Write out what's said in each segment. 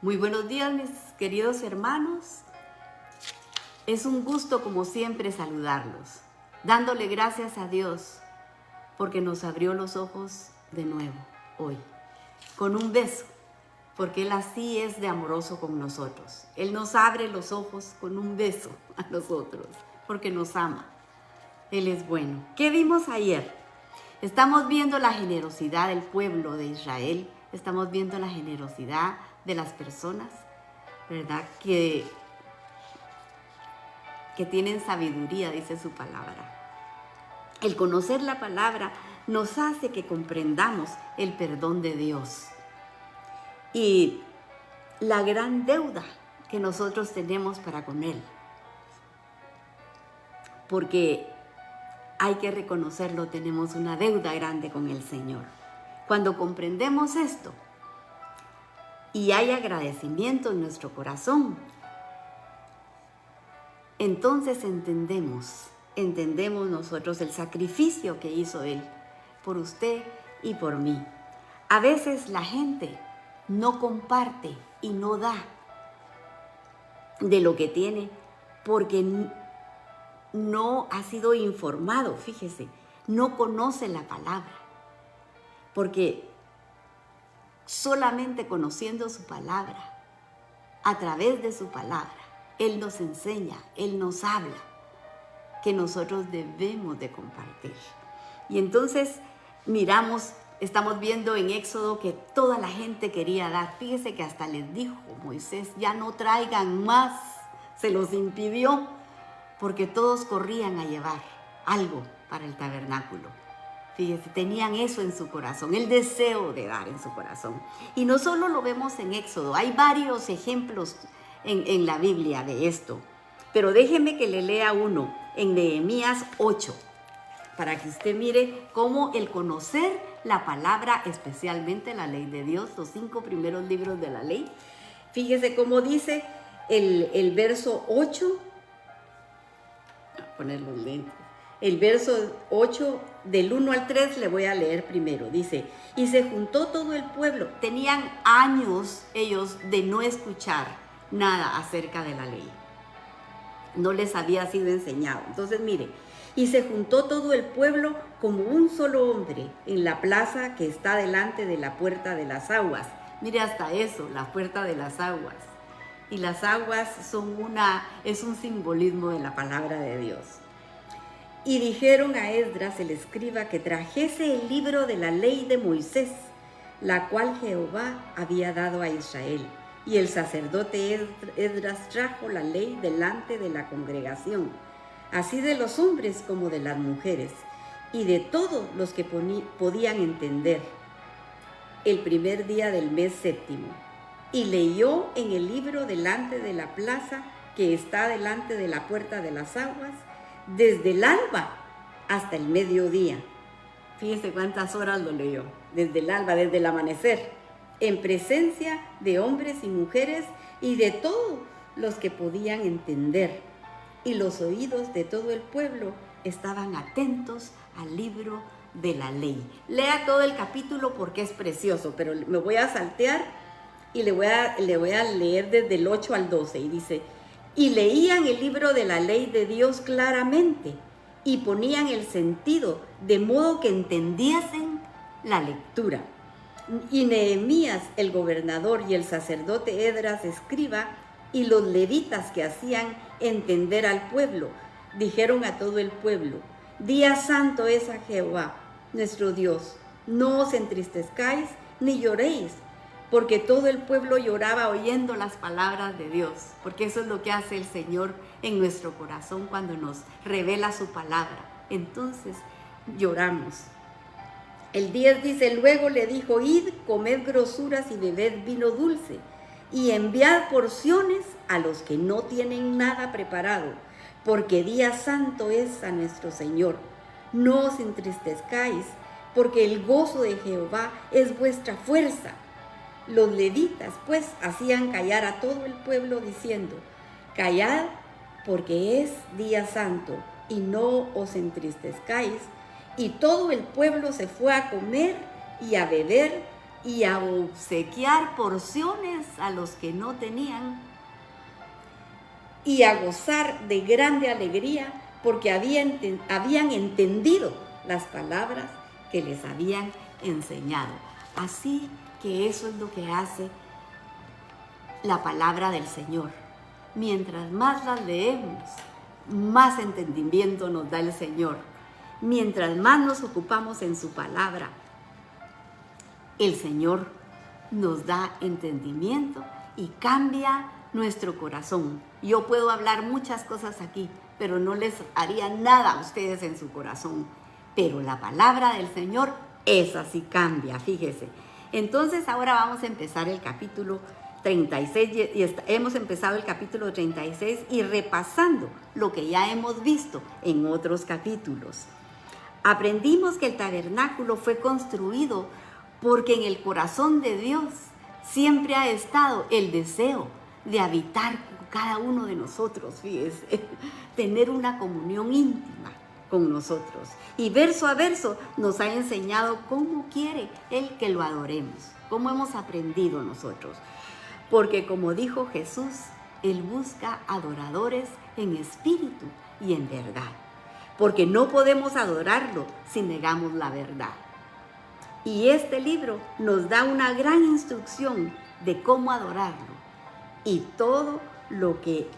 Muy buenos días, mis queridos hermanos. Es un gusto, como siempre, saludarlos, dándole gracias a Dios porque nos abrió los ojos de nuevo hoy, con un beso, porque Él así es de amoroso con nosotros. Él nos abre los ojos con un beso a nosotros, porque nos ama. Él es bueno. ¿Qué vimos ayer? Estamos viendo la generosidad del pueblo de Israel, estamos viendo la generosidad de las personas, ¿verdad? Que tienen sabiduría, dice su palabra. El conocer la palabra nos hace que comprendamos el perdón de Dios y la gran deuda que nosotros tenemos para con Él. Porque hay que reconocerlo, tenemos una deuda grande con el Señor. Cuando comprendemos esto y hay agradecimiento en nuestro corazón, entonces entendemos nosotros el sacrificio que hizo Él por usted y por mí. A veces la gente no comparte y no da de lo que tiene porque no ha sido informado, fíjese, no conoce la palabra. Porque solamente conociendo su palabra, a través de su palabra, Él nos enseña, Él nos habla, que nosotros debemos de compartir. Y entonces estamos viendo en Éxodo que toda la gente quería dar. Fíjese que hasta les dijo Moisés, ya no traigan más, se los impidió, porque todos corrían a llevar algo para el tabernáculo. Fíjese, tenían eso en su corazón, el deseo de dar en su corazón. Y no solo lo vemos en Éxodo, hay varios ejemplos en la Biblia de esto. Pero déjeme que le lea uno en Nehemías 8, para que usted mire cómo el conocer la palabra, especialmente la ley de Dios, los 5 primeros libros de la ley. Fíjese cómo dice el verso 8, voy a poner los lentes. El verso 8, del 1 al 3, le voy a leer primero. Dice, y se juntó todo el pueblo. Tenían años ellos de no escuchar nada acerca de la ley. No les había sido enseñado. Entonces, mire, y se juntó todo el pueblo como un solo hombre en la plaza que está delante de la puerta de las aguas. Mire hasta eso, la puerta de las aguas. Y las aguas es un simbolismo de la palabra de Dios. Y dijeron a Esdras el escriba que trajese el libro de la ley de Moisés, la cual Jehová había dado a Israel. Y el sacerdote Esdras trajo la ley delante de la congregación, así de los hombres como de las mujeres, y de todos los que podían entender, el primer día del mes séptimo. Y leyó en el libro delante de la plaza que está delante de la puerta de las aguas, desde el alba hasta el mediodía. Fíjese cuántas horas lo leyó, desde el alba, desde el amanecer, en presencia de hombres y mujeres y de todos los que podían entender. Y los oídos de todo el pueblo estaban atentos al libro de la ley. Lea todo el capítulo porque es precioso, pero me voy a saltear y le voy a leer desde el 8 al 12. Y dice, y leían el libro de la ley de Dios claramente y ponían el sentido de modo que entendiesen la lectura. Y Nehemías, el gobernador, y el sacerdote Esdras, escriba, y los levitas que hacían entender al pueblo, dijeron a todo el pueblo, día santo es a Jehová, nuestro Dios, no os entristezcáis ni lloréis, porque todo el pueblo lloraba oyendo las palabras de Dios, porque eso es lo que hace el Señor en nuestro corazón cuando nos revela su palabra. Entonces lloramos. El 10 dice, luego le dijo, id, comed grosuras y bebed vino dulce, y enviad porciones a los que no tienen nada preparado, porque día santo es a nuestro Señor. No os entristezcáis, porque el gozo de Jehová es vuestra fuerza. Los levitas, pues, hacían callar a todo el pueblo, diciendo, callad, porque es día santo, y no os entristezcáis. Y todo el pueblo se fue a comer y a beber, y a obsequiar porciones a los que no tenían, y a gozar de grande alegría porque habían entendido las palabras que les habían enseñado. Así que eso es lo que hace la palabra del Señor. Mientras más las leemos, más entendimiento nos da el Señor. Mientras más nos ocupamos en su palabra, el Señor nos da entendimiento y cambia nuestro corazón. Yo puedo hablar muchas cosas aquí, pero no les haría nada a ustedes en su corazón. Pero la palabra del Señor, esa sí cambia, fíjese. Entonces ahora vamos a empezar el capítulo 36 y hemos empezado el capítulo 36 y repasando lo que ya hemos visto en otros capítulos. Aprendimos que el tabernáculo fue construido porque en el corazón de Dios siempre ha estado el deseo de habitar con cada uno de nosotros, fíjese, tener una comunión íntima con nosotros. Y verso a verso nos ha enseñado cómo quiere Él que lo adoremos, cómo hemos aprendido nosotros. Porque como dijo Jesús, Él busca adoradores en espíritu y en verdad. Porque no podemos adorarlo si negamos la verdad. Y este libro nos da una gran instrucción de cómo adorarlo. Y todo lo que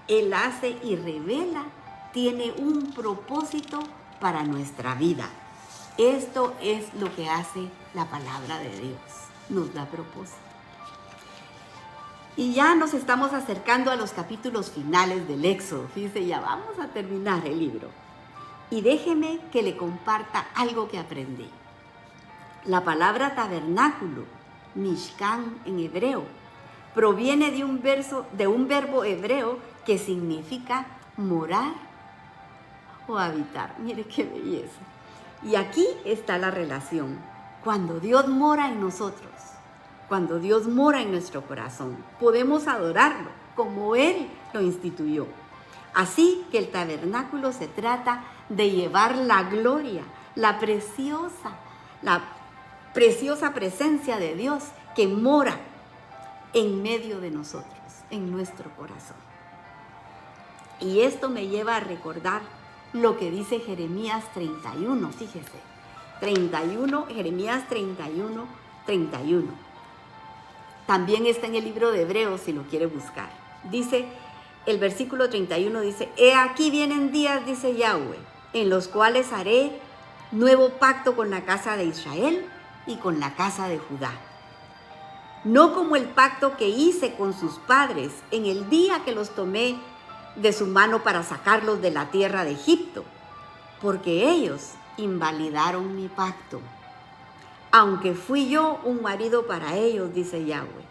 Él hace y revela tiene un propósito para nuestra vida. Esto es lo que hace la palabra de Dios. Nos da propósito. Y ya nos estamos acercando a los capítulos finales del Éxodo. Fíjese, ya vamos a terminar el libro. Y déjeme que le comparta algo que aprendí. La palabra tabernáculo, mishkan en hebreo, proviene de un verbo hebreo que significa morar o habitar. Mire qué belleza. Y aquí está la relación. Cuando Dios mora en nosotros, cuando Dios mora en nuestro corazón, podemos adorarlo como Él lo instituyó. Así que el tabernáculo se trata de llevar la gloria, la preciosa presencia de Dios que mora en medio de nosotros, en nuestro corazón. Y esto me lleva a recordar lo que dice Jeremías 31, fíjese, Jeremías 31, 31. También está en el libro de Hebreos si lo quiere buscar. Dice, el versículo 31 dice, he aquí vienen días, dice Yahweh, en los cuales haré nuevo pacto con la casa de Israel y con la casa de Judá. No como el pacto que hice con sus padres en el día que los tomé de su mano para sacarlos de la tierra de Egipto, porque ellos invalidaron mi pacto. Aunque fui yo un marido para ellos, dice Yahweh.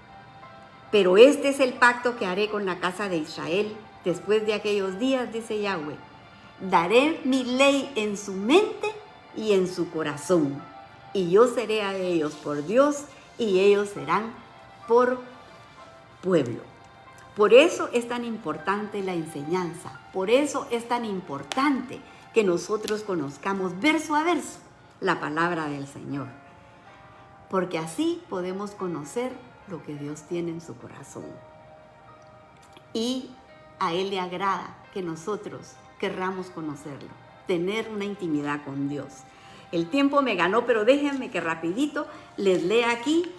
Pero este es el pacto que haré con la casa de Israel después de aquellos días, dice Yahweh. Daré mi ley en su mente y en su corazón, y yo seré a ellos por Dios, y ellos serán por pueblo. Por eso es tan importante la enseñanza, por eso es tan importante que nosotros conozcamos verso a verso la palabra del Señor. Porque así podemos conocer lo que Dios tiene en su corazón. Y a Él le agrada que nosotros querramos conocerlo, tener una intimidad con Dios. El tiempo me ganó, pero déjenme que rapidito les lea aquí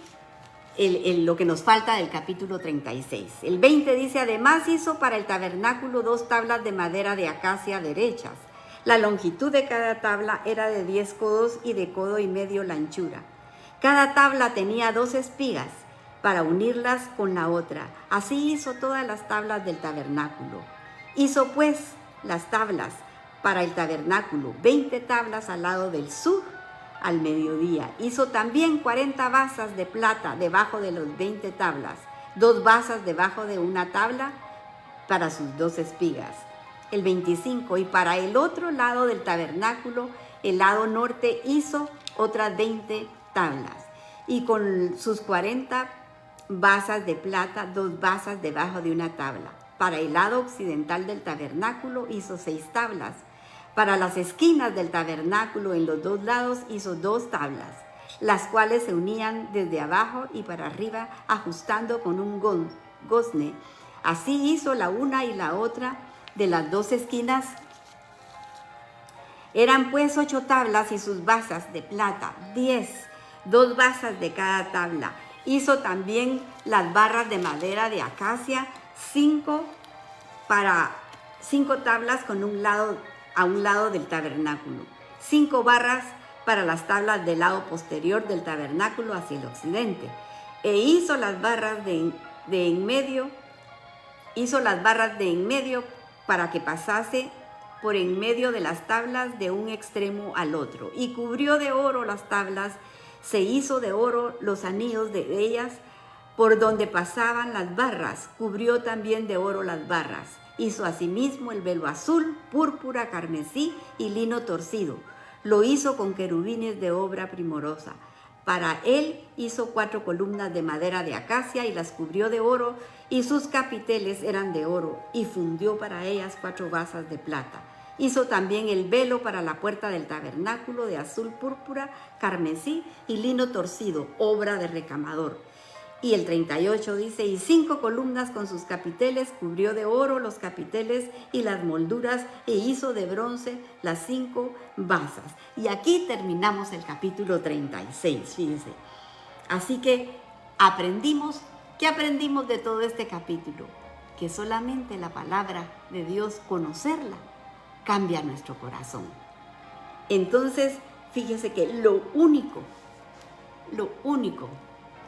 lo que nos falta del capítulo 36. El 20 dice, además hizo para el tabernáculo 2 tablas de madera de acacia derechas. La longitud de cada tabla era de 10 codos y de codo y medio la anchura. Cada tabla tenía 2 espigas para unirlas con la otra. Así hizo todas las tablas del tabernáculo. Hizo pues las tablas para el tabernáculo, 20 tablas al lado del sur al mediodía. Hizo también 40 basas de plata debajo de las 20 tablas, 2 basas debajo de una tabla para sus 2 espigas. El 25, y para el otro lado del tabernáculo, el lado norte, hizo otras 20 tablas, y con sus 40 basas de plata, 2 basas debajo de una tabla. Para el lado occidental del tabernáculo hizo 6 tablas. Para las esquinas del tabernáculo en los 2 lados hizo 2 tablas. las cuales se unían desde abajo y para arriba, ajustando con un gozne. Así hizo la una y la otra de las 2 esquinas. Eran pues 8 tablas y sus basas de plata, 2 basas de cada tabla. Hizo también las barras de madera de acacia, 5 tablas con a un lado del tabernáculo, 5 barras para las tablas del lado posterior del tabernáculo hacia el occidente. E hizo las barras de en medio para que pasase por en medio de las tablas de un extremo al otro, y cubrió de oro las tablas. Se hizo de oro los anillos de ellas por donde pasaban las barras, cubrió también de oro las barras. Hizo asimismo el velo azul, púrpura, carmesí y lino torcido. Lo hizo con querubines de obra primorosa. Para él hizo 4 columnas de madera de acacia y las cubrió de oro, y sus capiteles eran de oro, y fundió para ellas 4 basas de plata. Hizo también el velo para la puerta del tabernáculo de azul, púrpura, carmesí y lino torcido, obra de recamador. Y el 38 dice, y 5 columnas con sus capiteles, cubrió de oro los capiteles y las molduras, e hizo de bronce las 5 basas. Y aquí terminamos el capítulo 36, fíjense. Así que ¿qué aprendimos de todo este capítulo? Que solamente la palabra de Dios, conocerla, cambia nuestro corazón. Entonces, fíjese que lo único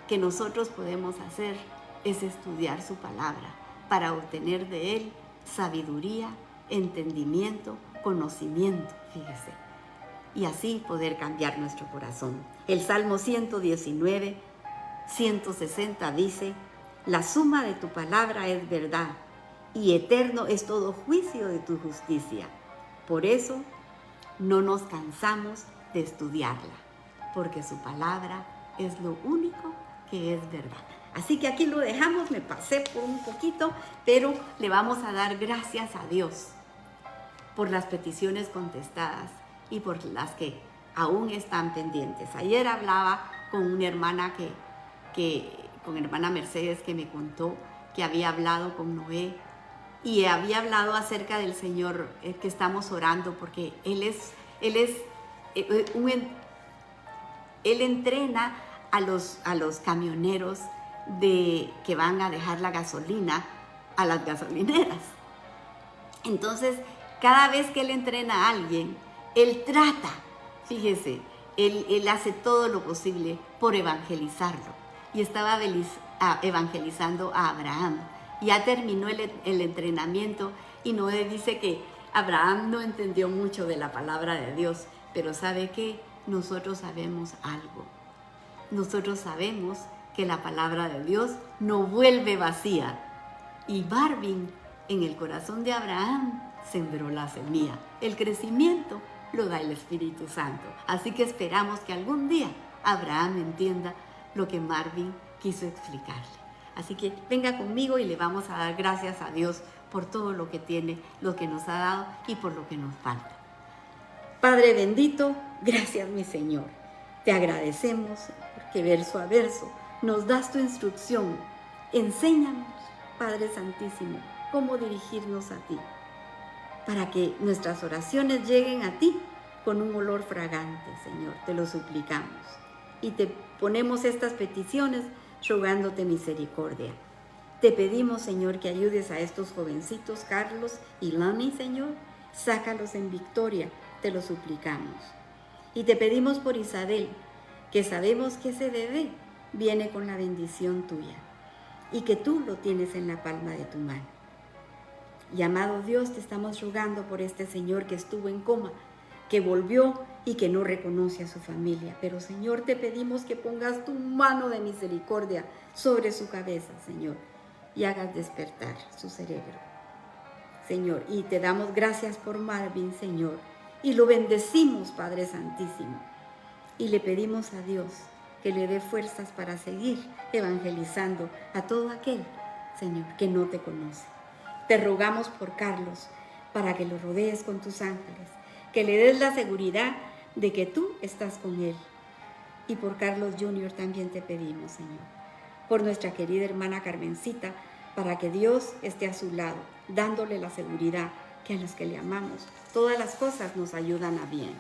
que nosotros podemos hacer es estudiar su palabra para obtener de él sabiduría, entendimiento, conocimiento, fíjese, y así poder cambiar nuestro corazón. El Salmo 119, 160 dice, la suma de tu palabra es verdad, y eterno es todo juicio de tu justicia. Por eso no nos cansamos de estudiarla, porque su palabra es lo único que es verdad. Así que aquí lo dejamos, me pasé por un poquito, pero le vamos a dar gracias a Dios por las peticiones contestadas y por las que aún están pendientes. Ayer hablaba con una hermana con hermana Mercedes, que me contó que había hablado con Noé y había hablado acerca del Señor, que estamos orando porque Él entrena a los camioneros que van a dejar la gasolina a las gasolineras. Entonces, cada vez que Él entrena a alguien, Él trata, fíjese, Él hace todo lo posible por evangelizarlo. Y estaba evangelizando a Abraham. Ya terminó el entrenamiento, y Noé dice que Abraham no entendió mucho de la palabra de Dios, pero ¿sabe qué? Nosotros sabemos algo. Nosotros sabemos que la palabra de Dios no vuelve vacía. Y Marvin, en el corazón de Abraham, sembró la semilla. El crecimiento lo da el Espíritu Santo. Así que esperamos que algún día Abraham entienda lo que Marvin quiso explicarle. Así que venga conmigo y le vamos a dar gracias a Dios por todo lo que tiene, lo que nos ha dado y por lo que nos falta. Padre bendito, gracias mi Señor. Te agradecemos porque verso a verso nos das tu instrucción. Enséñanos, Padre Santísimo, cómo dirigirnos a ti, para que nuestras oraciones lleguen a ti con un olor fragante, Señor. Te lo suplicamos y te ponemos estas peticiones rogándote misericordia. Te pedimos, Señor, que ayudes a estos jovencitos, Carlos y Lani, Señor. Sácalos en victoria, te lo suplicamos. Y te pedimos por Isabel, que sabemos que ese bebé viene con la bendición tuya y que tú lo tienes en la palma de tu mano. Y amado Dios, te estamos rogando por este señor que estuvo en coma, que volvió y que no reconoce a su familia. Pero Señor, te pedimos que pongas tu mano de misericordia sobre su cabeza, Señor, y hagas despertar su cerebro, Señor. Y te damos gracias por Marvin, Señor, y lo bendecimos, Padre Santísimo. Y le pedimos a Dios que le dé fuerzas para seguir evangelizando a todo aquel, Señor, que no te conoce. Te rogamos por Carlos, para que lo rodees con tus ángeles, que le des la seguridad de que tú estás con él, Y por Carlos Jr. también te pedimos, Señor. Por nuestra querida hermana Carmencita, para que Dios esté a su lado, dándole la seguridad que a los que le amamos, todas las cosas nos ayudan a bien.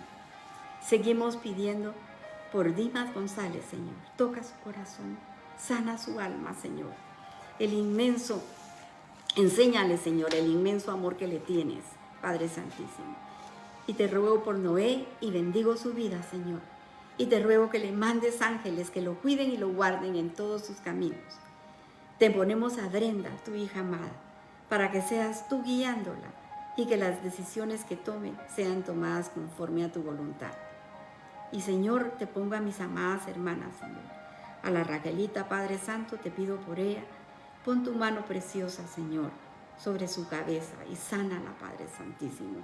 Seguimos pidiendo por Dimas González, Señor. Toca su corazón, sana su alma, Señor. Enséñale, Señor, el inmenso amor que le tienes, Padre Santísimo. Y te ruego por Noé y bendigo su vida, Señor. Y te ruego que le mandes ángeles que lo cuiden y lo guarden en todos sus caminos. Te ponemos a Brenda, tu hija amada, para que seas tú guiándola y que las decisiones que tome sean tomadas conforme a tu voluntad. Y Señor, te pongo a mis amadas hermanas, Señor. A la Raquelita, Padre Santo, te pido por ella. Pon tu mano preciosa, Señor, sobre su cabeza y sánala, Padre Santísimo.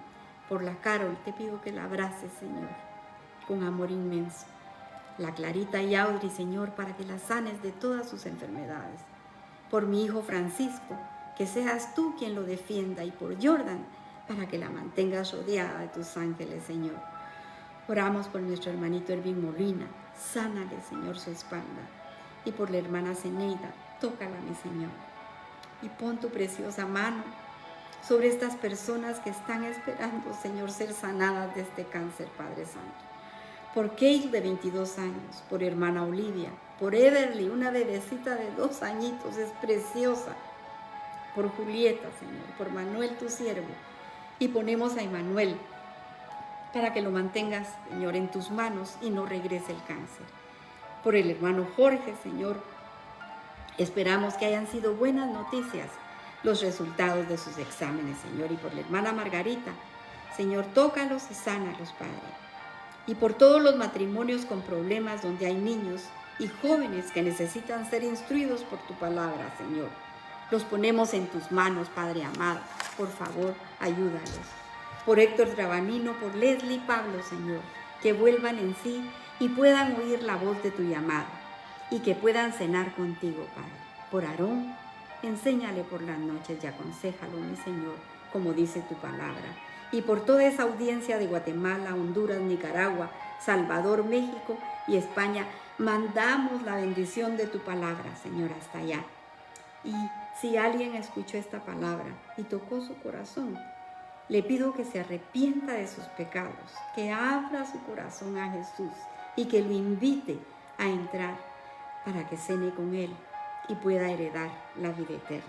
Por la Carol, te pido que la abraces, Señor, con amor inmenso. La Clarita y Audrey, Señor, para que la sanes de todas sus enfermedades. Por mi hijo Francisco, que seas tú quien lo defienda. Y por Jordan, para que la mantengas rodeada de tus ángeles, Señor. Oramos por nuestro hermanito Ervin Molina. Sánale, Señor, su espalda. Y por la hermana Zeneida, tócala, mi Señor. Y pon tu preciosa mano sobre estas personas que están esperando, Señor, ser sanadas de este cáncer, Padre Santo. Por Kate, de 22 años, por hermana Olivia, por Everly, una bebecita de 2 añitos, es preciosa. Por Julieta, Señor, por Manuel, tu siervo. Y ponemos a Emanuel para que lo mantengas, Señor, en tus manos y no regrese el cáncer. Por el hermano Jorge, Señor, esperamos que hayan sido buenas noticias los resultados de sus exámenes, Señor. Y por la hermana Margarita, Señor, tócalos y sánalos, Padre. Y por todos los matrimonios con problemas donde hay niños y jóvenes que necesitan ser instruidos por tu palabra, Señor. Los ponemos en tus manos, Padre amado. Por favor, ayúdalos. Por Héctor Trabanino, por Leslie y Pablo, Señor, que vuelvan en sí y puedan oír la voz de tu llamada y que puedan cenar contigo, Padre. Por Aarón, enséñale por las noches y aconséjalo, mi Señor, como dice tu palabra. Y por toda esa audiencia de Guatemala, Honduras, Nicaragua, Salvador, México y España, mandamos la bendición de tu palabra, Señor, hasta allá. Y si alguien escuchó esta palabra y tocó su corazón, le pido que se arrepienta de sus pecados, que abra su corazón a Jesús y que lo invite a entrar para que cene con Él y pueda heredar la vida eterna.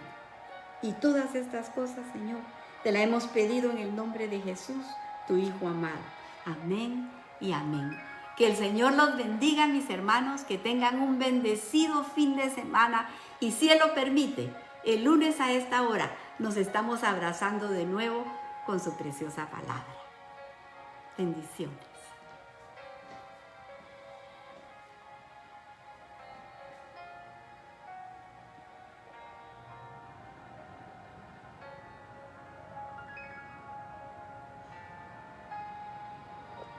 Y todas estas cosas, Señor, te la hemos pedido en el nombre de Jesús, tu Hijo amado. Amén y amén. Que el Señor los bendiga, mis hermanos, que tengan un bendecido fin de semana y si Él lo permite, el lunes a esta hora nos estamos abrazando de nuevo con su preciosa palabra. Bendiciones.